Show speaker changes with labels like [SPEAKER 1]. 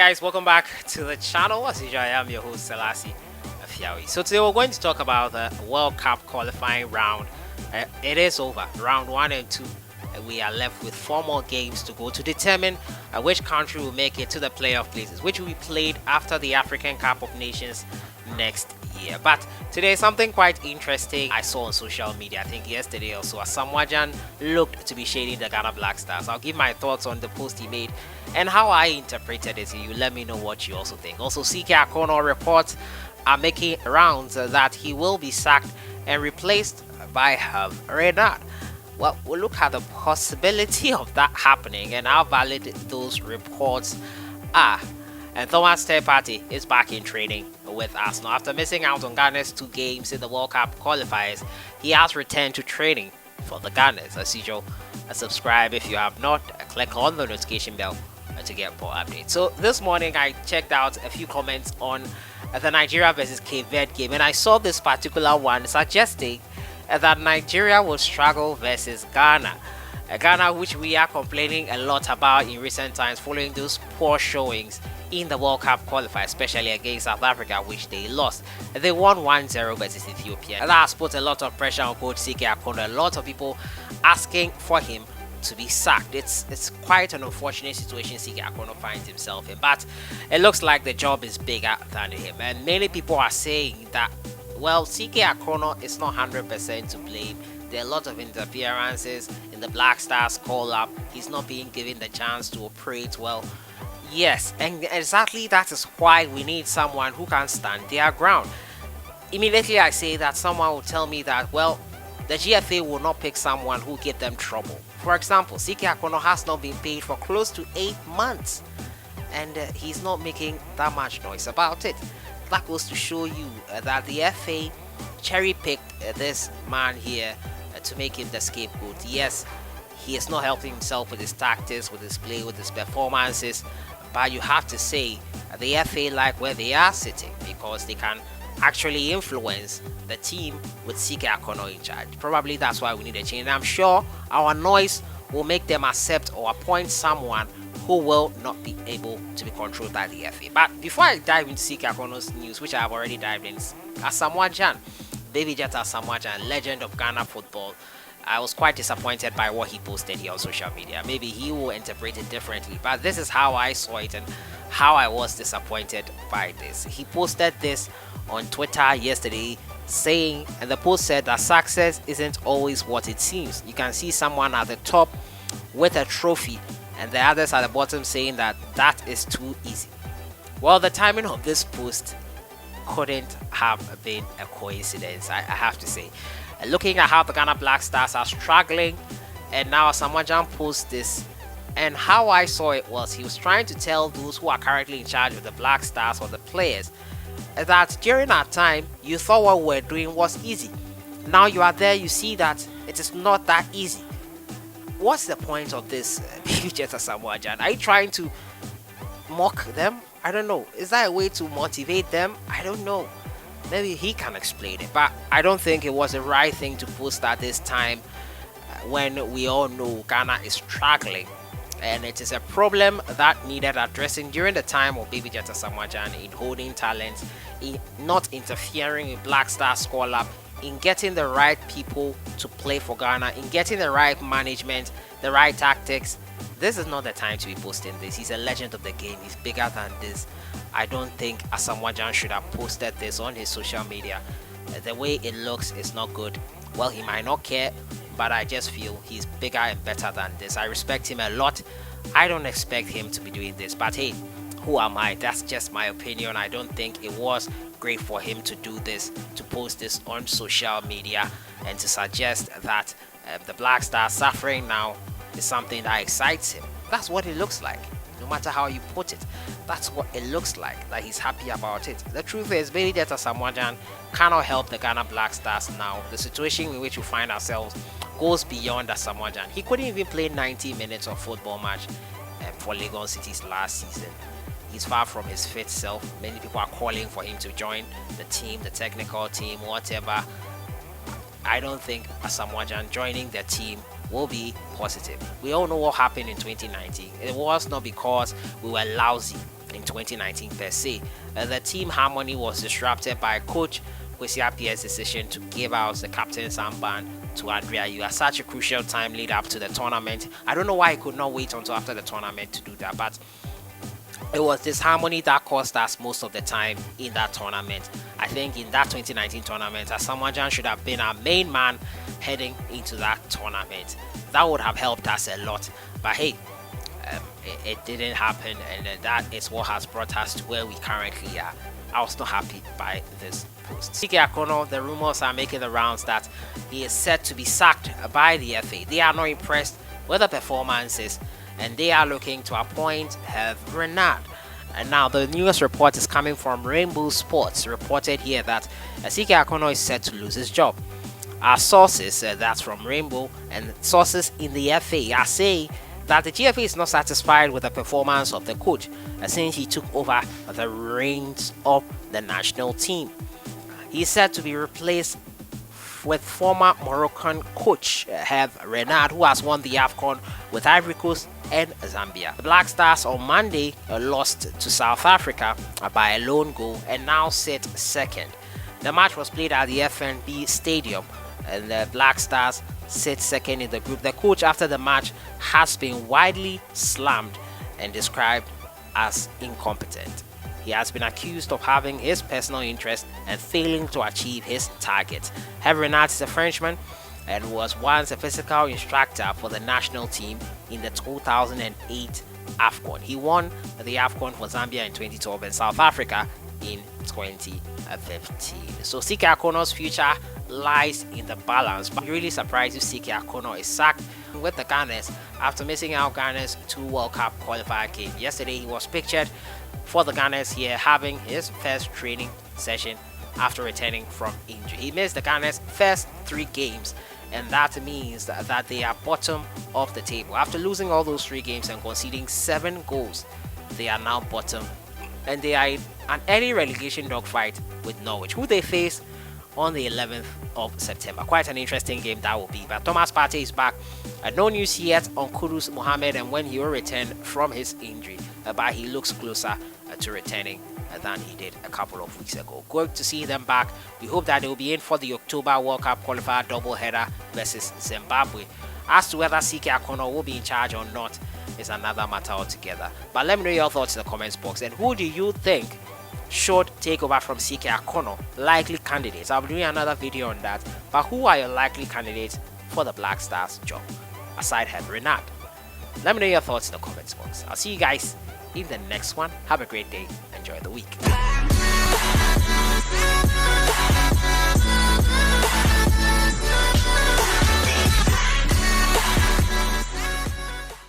[SPEAKER 1] guys, welcome back to the channel. As usual, I am your host Sellssi. So today we're going to talk about the World Cup qualifying round. It is over, round 1 and 2. We are left with 4 more games to go to determine which country will make it to the playoff places, which will be played after the African Cup of Nations next year. But today, something quite interesting I saw on social media. I think yesterday or so, Asamoah Gyan looked to be shading the Ghana Black Stars. I'll give my thoughts on the post he made and how I interpreted it. You let me know what you also think. Also, Akonnor reports are making rounds that he will be sacked and replaced by HERVE RENARD. Well, we'll look at the possibility of that happening and how valid those reports are. And Thomas Partey is back in training with Arsenal. After missing out on Ghana's 2 games in the World Cup qualifiers, he has returned to training for the Gunners. As usual, subscribe if you have not, click on the notification bell to get more updates. So this morning I checked out a few comments on the Nigeria versus Cape Verde game, and I saw this particular one suggesting that Nigeria will struggle versus Ghana. Ghana, which we are complaining a lot about in recent times following those poor showings in the World Cup qualifier, especially against South Africa, which they lost. They won 1-0 versus Ethiopia. And that has put a lot of pressure on coach Akonnor. A lot of people asking for him to be sacked. It's quite an unfortunate situation Akonnor finds himself in, but it looks like the job is bigger than him. And many people are saying that, well, Akonnor is not 100% to blame. There are a lot of interferences in the Black Stars call-up. He's not being given the chance to operate well. Yes, and exactly that is why we need someone who can stand their ground. Immediately I say that, someone will tell me that, well, the GFA will not pick someone who give them trouble. For example, Akonnor has not been paid for close to 8 months, and he's not making that much noise about it. That goes to show you that the FA cherry-picked this man here to make him the scapegoat. Yes, he is not helping himself with his tactics, with his play, with his performances, but you have to say the FA like where they are sitting because they can actually influence the team with Akonnor in charge. Probably that's why we need a change. And I'm sure our noise will make them accept or appoint someone who will not be able to be controlled by the FA. But before I dive into Akonnor's news, which I have already dived in, Asamoah Gyan, Baby Jet Asamoah Gyan, legend of Ghana football, I was quite disappointed by what he posted here on social media. Maybe he will interpret it differently, but this is how I saw it and how I was disappointed by this. He posted this on Twitter yesterday saying, and the post said that success isn't always what it seems. You can see someone at the top with a trophy and the others at the bottom saying that that is too easy. Well, the timing of this post couldn't have been a coincidence, I have to say. Looking at how the Ghana Black Stars are struggling, and now Asamoah Gyan posts this, and how I saw it was he was trying to tell those who are currently in charge of the Black Stars or the players that during our time you thought what we were doing was easy. Now you are there, you see that it is not that easy. What's the point of this, Baby Jet Asamoah Gyan? Are you trying to mock them? I don't know. Is that a way to motivate them? I don't know. Maybe he can explain it, but I don't think it was the right thing to post at this time when we all know Ghana is struggling, and it is a problem that needed addressing during the time of Baby Jet Asamoah Gyan in holding talent, in not interfering with Black Stars call-up, in getting the right people to play for Ghana, in getting the right management, the right tactics. This is not the time to be posting this. He's a legend of the game. He's bigger than this. I don't think Asamoah Gyan should have posted this on his social media. The way it looks is not good. Well, he might not care, but I just feel he's bigger and better than this. I respect him a lot. I don't expect him to be doing this, but hey, who am I? That's just my opinion. I don't think it was great for him to do this, to post this on social media and to suggest that the Black Star suffering now is something that excites him. That's what it looks like. No matter how you put it, that's what it looks like, that he's happy about it. The truth is, Baby Jet Asamoah Gyan cannot help the Ghana Black Stars now. The situation in which we find ourselves goes beyond Asamoah Gyan. He couldn't even play 90 minutes of football match for Lagos City's last season. He's far from his fit self. Many people are calling for him to join the team, the technical team, whatever. I don't think Asamoah Gyan joining the team will be positive. We all know what happened in 2019. It was not because we were lousy. in 2019 per se. The team harmony was disrupted by coach Kwesi Appiah's decision to give out the captain's armband to Andrea Yu at such a crucial time lead up to the tournament. I don't know why he could not wait until after the tournament to do that, but it was this harmony that cost us most of the time in that tournament. I think in that 2019 tournament, Asamoah Gyan should have been our main man heading into that tournament. That would have helped us a lot. But hey, it didn't happen, and that is what has brought us to where we currently are. I was not happy by this post. Akonnor, the rumors are making the rounds that he is set to be sacked by the FA. They are not impressed with the performances, and they are looking to appoint HERVE RENARD. And now the newest report is coming from Rainbow Sports, reported here that Akonnor is set to lose his job. Our sources, that's from Rainbow, and sources in the FA are saying that the GFA is not satisfied with the performance of the coach since he took over the reins of the national team. He is said to be replaced with former Moroccan coach HERVE RENARD, who has won the AFCON with Ivory Coast and Zambia. The Black Stars on Monday lost to South Africa by a lone goal and now sit second. The match was played at the FNB Stadium, and the Black Stars sit second in the group. The coach after the match has been widely slammed and described as incompetent. He has been accused of having his personal interest and failing to achieve his targets. HERVE RENARD is a Frenchman and was once a physical instructor for the national team in the 2008 AFCON. He won the AFCON for Zambia in 2012 and South Africa in 2015. So Akkonnor's future lies in the balance, but I'm really surprised if Akonnor is sacked with the Gunners after missing out Ghana's 2 World Cup qualifier game. Yesterday he was pictured for the Gunners here having his first training session after returning from injury. He missed the Gunners' first 3 games, and that means that they are bottom of the table. After losing all those 3 games and conceding 7 goals, they are now bottom, and they are in an early relegation dogfight with Norwich, who they face on the 11th of September. Quite an interesting game that will be. But Thomas Partey is back. No news yet on Kudus Mohammed and when he will return from his injury, but he looks closer to returning than he did a couple of weeks ago. Good to see them back. We hope that they will be in for the October World Cup qualifier doubleheader versus Zimbabwe. As to whether Akonnor will be in charge or not is another matter altogether. But let me know your thoughts in the comments box. And who do you think should take over from Akonnor? Likely candidates. I'll be doing another video on that. But who are your likely candidates for the Black Stars job aside HERVE RENARD? Let me know your thoughts in the comments box. I'll see you guys in the next one. Have a great day. Enjoy the week.